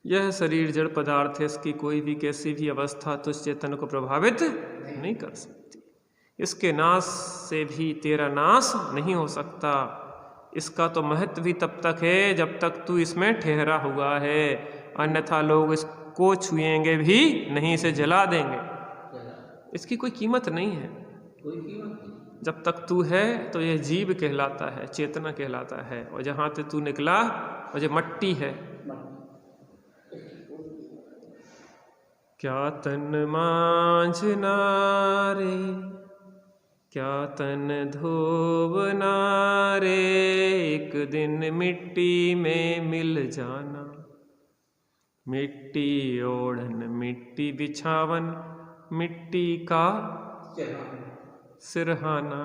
यह शरीर जड़ पदार्थ है, इसकी कोई भी कैसी भी अवस्था तो इस चेतन को प्रभावित नहीं कर सकती। इसके नाश से भी तेरा नाश नहीं हो सकता। इसका तो महत्व भी तब तक है जब तक तू इसमें ठहरा हुआ है, अन्यथा लोग इसको छुएंगे भी नहीं, इसे जला देंगे। इसकी कोई कीमत नहीं है। जब तक तू है तो यह जीव कहलाता है, चेतना कहलाता है, और जहाँ से तू निकला और जो मट्टी है। क्या तन मांझना रे, क्या तन धोबना रे, एक दिन मिट्टी में मिल जाना। मिट्टी ओढ़न मिट्टी बिछावन, मिट्टी का सिरहाना।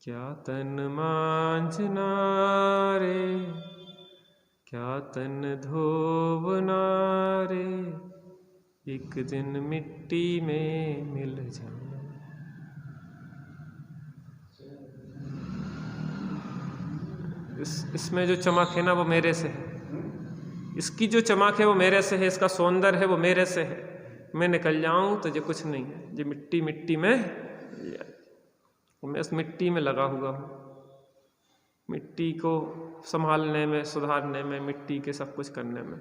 क्या तन मांझना रे, क्या तन धोबना रे, एक दिन मिट्टी में मिल जाना। इसमें जो चमक है ना वो मेरे से है। इसकी जो चमक है वो मेरे से है, इसका सौंदर्य है वो मेरे से है। मैं निकल जाऊं तो ये कुछ नहीं है, ये मिट्टी मिट्टी में, मैं इस मिट्टी में लगा हुआ हूँ। मिट्टी को संभालने में, सुधारने में, मिट्टी के सब कुछ करने में।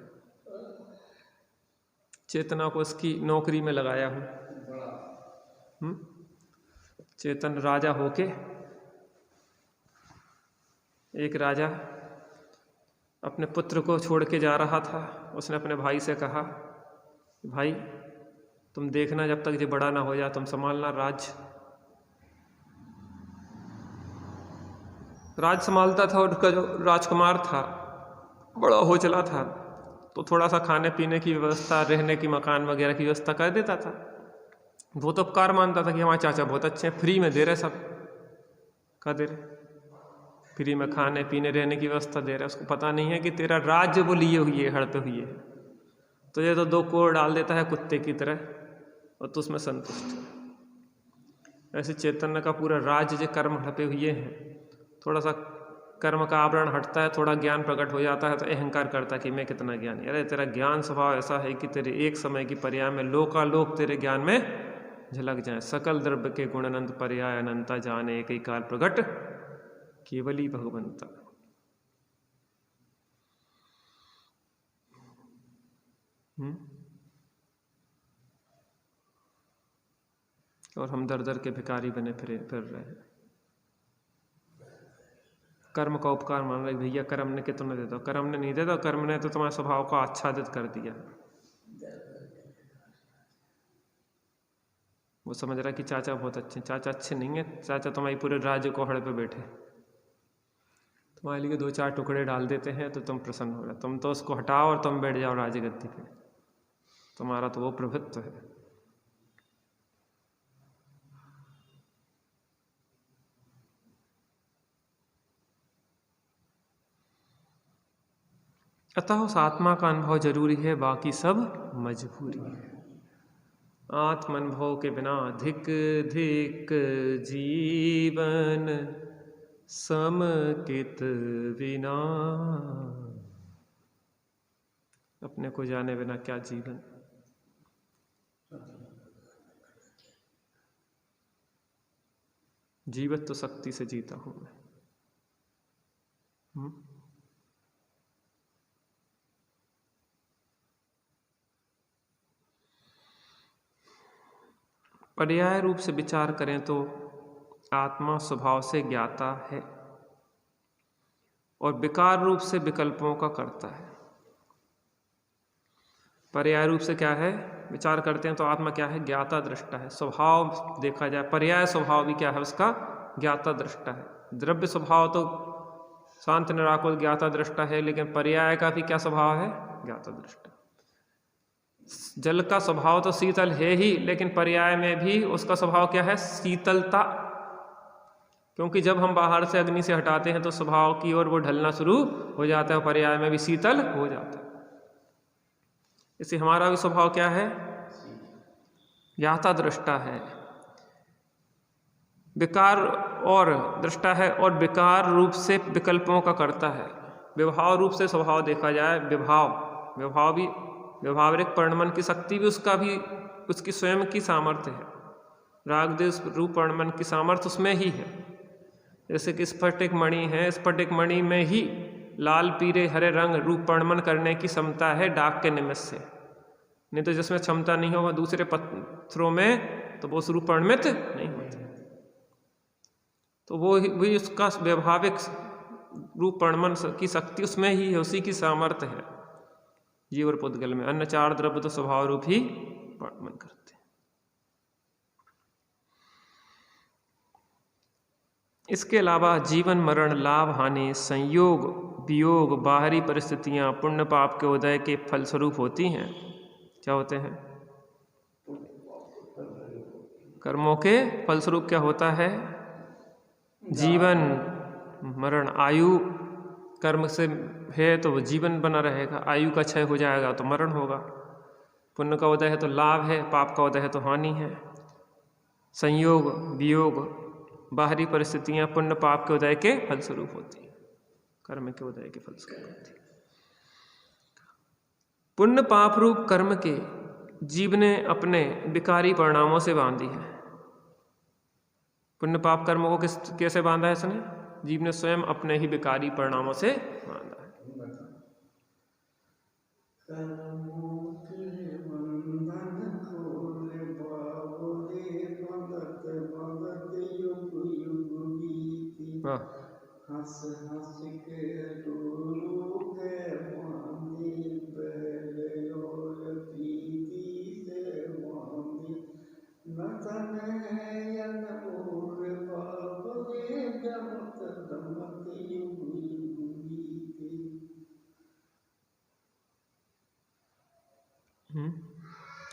चेतना को इसकी नौकरी में लगाया हूँ। चेतन राजा होके, एक राजा अपने पुत्र को छोड़ के जा रहा था। उसने अपने भाई से कहा, भाई तुम देखना जब तक ये बड़ा ना हो जाए, तुम संभालना राज्य। राज संभालता था और उसका जो राजकुमार था बड़ा हो चला था, तो थोड़ा सा खाने पीने की व्यवस्था, रहने की मकान वगैरह की व्यवस्था कर देता था। वो तो उपकार मानता था कि हमारे चाचा बहुत अच्छे हैं, फ्री में दे रहे, सब क्या दे रहे, फ्री में खाने पीने रहने की व्यवस्था दे रहा है। उसको पता नहीं है कि तेरा राज्य वो लिए हुई है, हड़पे हुई है। तो ये तो 2 कोर डाल देता है कुत्ते की तरह, और तो उसमें संतुष्ट है। ऐसे चैतन्य का पूरा राज्य जो कर्म हड़पे हुए हैं, थोड़ा सा कर्म का आवरण हटता है, थोड़ा ज्ञान प्रकट हो जाता है तो अहंकार करता है कि मैं कितना ज्ञानी। अरे तेरा ज्ञान स्वभाव ऐसा है कि तेरे एक समय की पर्याय में लोकालोक तेरे ज्ञान में झलक जाए। सकल द्रव्य के गुण अनंत पर्याय अनंता, जाने एक ही काल प्रकट केवली भगवंता। और हम दर दर के भिखारी बने फिर रहे हैं। कर्म का उपकार मान रहे भैया कर्म ने कि तुमने दे दो, कर्म ने नहीं दे दो, कर्म ने तो तुम्हारे स्वभाव को आच्छादित कर दिया। वो समझ रहा है कि चाचा बहुत अच्छे, चाचा अच्छे नहीं है, चाचा तुम्हारी पूरे राज्य कोहड़े पे बैठे, तुम्हारे लिए 2-4 टुकड़े डाल देते हैं तो तुम प्रसन्न हो रहे, तुम तो उसको हटाओ और तुम बैठ जाओ राजगद्दी पे, तुम्हारा तो वो प्रभुत्व है। अतः उस आत्मा का अनुभव जरूरी है, बाकी सब मजबूरी है। आत्मानुभव के बिना धिक धिक जीवन समकित बिना, अपने को जाने बिना क्या जीवन। जीवित तो शक्ति से जीता हूं मैं। पर्याय रूप से विचार करें तो आत्मा स्वभाव से ज्ञाता है और विकार रूप से विकल्पों का करता है। पर्याय रूप से क्या है, विचार करते हैं तो आत्मा क्या है, ज्ञाता दृष्टा है। स्वभाव देखा जाए, पर्याय स्वभाव भी क्या है उसका, ज्ञाता दृष्टा है। द्रव्य स्वभाव तो शांत निराकुल ज्ञाता दृष्टा है, लेकिन पर्याय का भी क्या स्वभाव है, ज्ञाता दृष्टा। जल का स्वभाव तो शीतल है ही, लेकिन पर्याय में भी उसका स्वभाव क्या है, शीतलता, क्योंकि जब हम बाहर से अग्नि से हटाते हैं तो स्वभाव की ओर वो ढलना शुरू हो जाता है, पर्याय में भी शीतल हो जाता है। इसे हमारा भी स्वभाव क्या है, ज्ञाता दृष्टा है। विकार और दृष्टा है और विकार रूप से विकल्पों का करता है। विभाव रूप से स्वभाव देखा जाए, विभाव भी व्यवहारिक परिणमन की शक्ति भी उसका भी उसकी स्वयं की सामर्थ्य है। राग देश रूप परिणमन की सामर्थ्य उसमें ही है। जैसे कि स्फटिक मणि है, स्फटिक मणि में ही लाल पीले हरे रंग रूप परिणमन करने की क्षमता है डाक के निमित्त से, नहीं तो जिसमें क्षमता नहीं हो वह दूसरे पत्थरों में तो वो स्वरूप परिणमित नहीं होते। तो वो भी उसका व्यवहारिक रूप परिणमन की शक्ति उसमें ही है, उसी की सामर्थ्य है। जीव और पुद्गल में अन्य 4 द्रव्य तो स्वभाव रूप ही परिणमन करते हैं। इसके अलावा जीवन मरण, लाभ हानि, संयोग वियोग, बाहरी परिस्थितियां पुण्य पाप के उदय के फलस्वरूप होती हैं। क्या होते हैं, कर्मों के फलस्वरूप क्या होता है, जीवन मरण। आयु कर्म से है तो वो जीवन बना रहेगा, आयु का क्षय हो जाएगा तो मरण होगा। पुण्य का उदय है तो लाभ है, पाप का उदय है तो हानि है। संयोग वियोग, बाहरी परिस्थितियां पुण्य पाप के उदय के फलस्वरूप होती हैं, कर्म के उदय के फलस्वरूप होती हैं। पुण्य पाप रूप कर्म के जीव ने अपने विकारी परिणामों से बांधी है। पुण्य पाप कर्मों को कैसे बांधा है इसने, जीव ने स्वयं अपने ही विकारी परिणामों से बांधा है।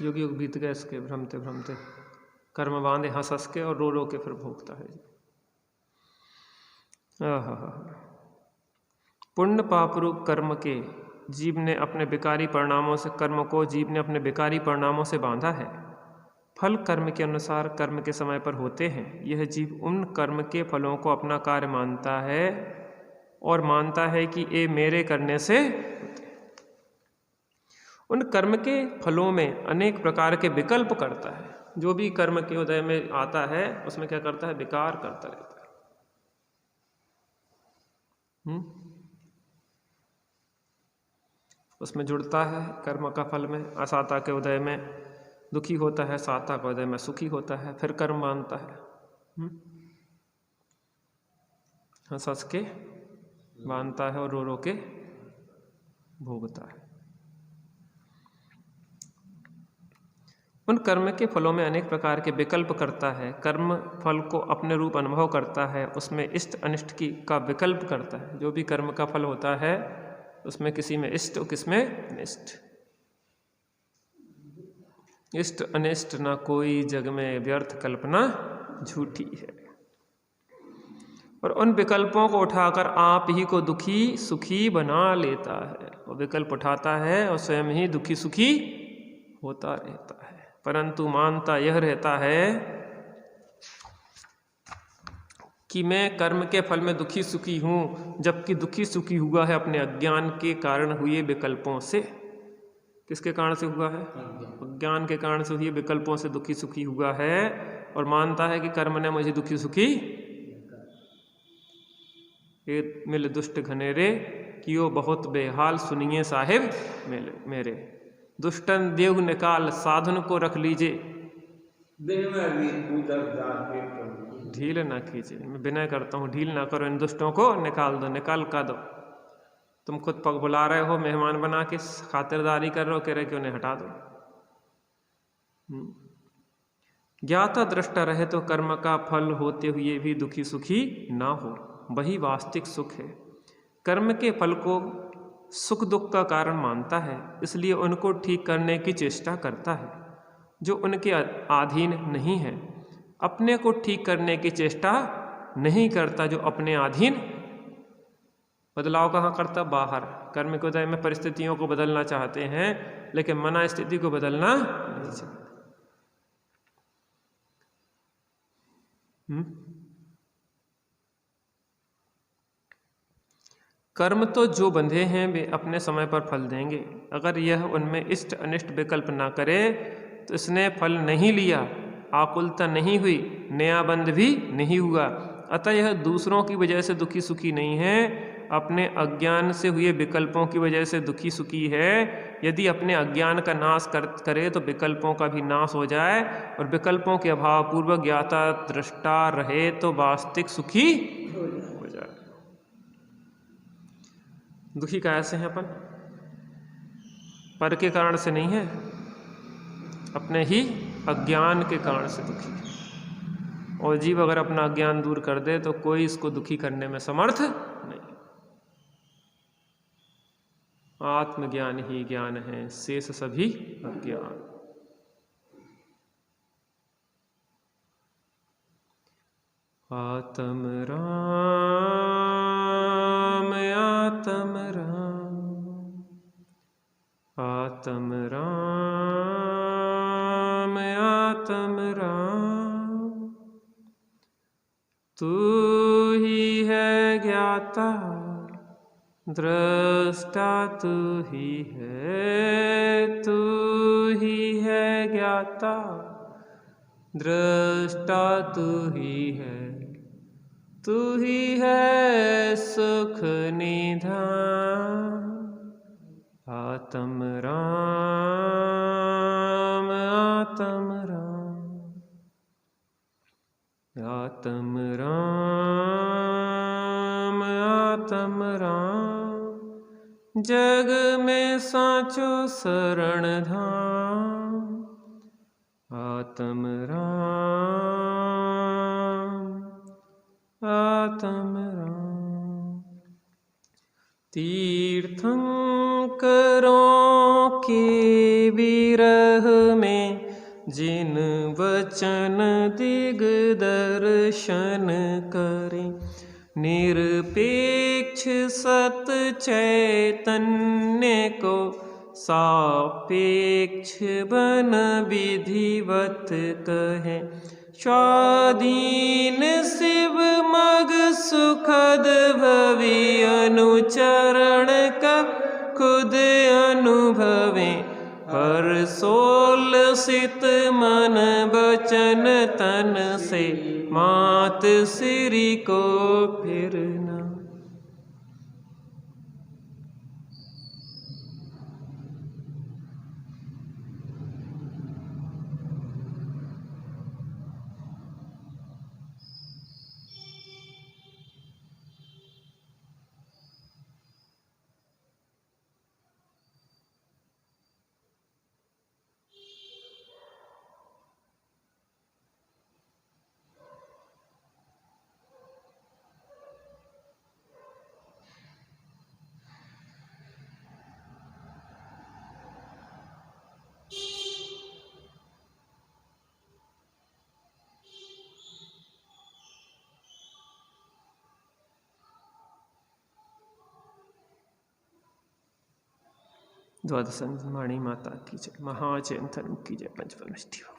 युग युग बीत गए इसके भ्रमते भ्रमते, कर्म बांधे हंस हंस के और रो रो के फिर भोगता है। पुण्य पाप रूप कर्म के जीव ने अपने विकारी परिणामों से, कर्म को जीव ने अपने विकारी परिणामों से बांधा है। फल कर्म के अनुसार कर्म के समय पर होते हैं। यह जीव उन कर्म के फलों को अपना कार्य मानता है और मानता है कि ये मेरे करने से होते हैं। उन कर्म के फलों में अनेक प्रकार के विकल्प करता है। जो भी कर्म के उदय में आता है उसमें क्या करता है, विकार करता रहता है। उसमें जुड़ता है कर्म का फल में, असाता के उदय में दुखी होता है, साता के उदय में सुखी होता है, फिर कर्म मानता है, हंस हंस के बांधता है और रो रो के भोगता है। उन कर्म के फलों में अनेक प्रकार के विकल्प करता है। कर्म फल को अपने रूप अनुभव करता है, उसमें इष्ट अनिष्ट की का विकल्प करता है। जो भी कर्म का फल होता है उसमें किसी में इष्ट और किस में अनिष्ट। इष्ट अनिष्ट ना कोई जग में, व्यर्थ कल्पना झूठी है। और उन विकल्पों को उठाकर आप ही को दुखी सुखी बना लेता है। वो विकल्प उठाता है और स्वयं ही दुखी सुखी होता रहता है, परंतु मानता यह रहता है कि मैं कर्म के फल में दुखी सुखी हूँ, जबकि दुखी सुखी हुआ है अपने अज्ञान के कारण हुए विकल्पों से। किसके कारण से हुआ है? अज्ञान के कारण से हुए विकल्पों से दुखी सुखी हुआ है और मानता है कि कर्म ने मुझे दुखी सुखी। एक मिल दुष्ट घनेरे कियो बहुत बेहाल, सुनिए साहिब मेरे। दुष्टन देव निकाल, साधन को रख लीजिए, दिन में भी उधर जाके ढील ना कीजिए। मैं विनय करता हूँ, ढील ना करो, इन दुष्टों को निकाल दो, निकाल का दो। तुम खुद पग बुला रहे हो, मेहमान बना के खातिरदारी कर रहे हो, कह रहे क्यों नहीं हटा दो। ज्ञाता दृष्टा रहे तो कर्म का फल होते हुए भी दुखी सुखी ना हो, वही वास्तविक सुख है। कर्म के फल को सुख दुख का कारण मानता है, इसलिए उनको ठीक करने की चेष्टा करता है जो उनके अधीन नहीं है। अपने को ठीक करने की चेष्टा नहीं करता जो अपने अधीन। बदलाव कहाँ करता? बाहर। कर्म के उदय में परिस्थितियों को बदलना चाहते हैं, लेकिन मना स्थिति को बदलना नहीं चाहते। कर्म तो जो बंधे हैं वे अपने समय पर फल देंगे। अगर यह उनमें इष्ट अनिष्ट विकल्प ना करे तो इसने फल नहीं लिया, आकुलता नहीं हुई, नया बंध भी नहीं हुआ। अतः यह दूसरों की वजह से दुखी सुखी नहीं है, अपने अज्ञान से हुए विकल्पों की वजह से दुखी सुखी है। यदि अपने अज्ञान का नाश करे तो विकल्पों का भी नाश हो जाए और विकल्पों के अभाव पूर्वक ज्ञाता दृष्टा रहे तो वास्तविक सुखी हो जाए। दुखी कैसे हैं अपन? पर के कारण से नहीं है, अपने ही अज्ञान के कारण से दुखी है। और जीव अगर अपना अज्ञान दूर कर दे तो कोई इसको दुखी करने में समर्थ नहीं। आत्मज्ञान ही ज्ञान है, शेष सभी अज्ञान। आत्म राम आत्म राम आत्म राम आत्म राम, तू ही है ज्ञाता दृष्टा, तू ही है, तू ही है ज्ञाता दृष्टा, तू ही है, तू ही है सुख निधान। आत्म राम आत्म राम आत्म राम आत्म राम, जग में साचो शरण धाम। आत्म राम आत्म राम, तीर्थंकरों के विरह में जिन वचन दिग्दर्शन करें, निरपेक्ष सत चैतन्य को सापेक्ष बन विधिवत कहे। स्वाधीन शिव मग सुखद भवि अनुचरण का खुद अनुभवें, हर सोलसित मन बचन तन से मात श्री को फिरना। द्वादश माणी माता की जय, महाजयंतन की जय, पंचपरमेष्ठी।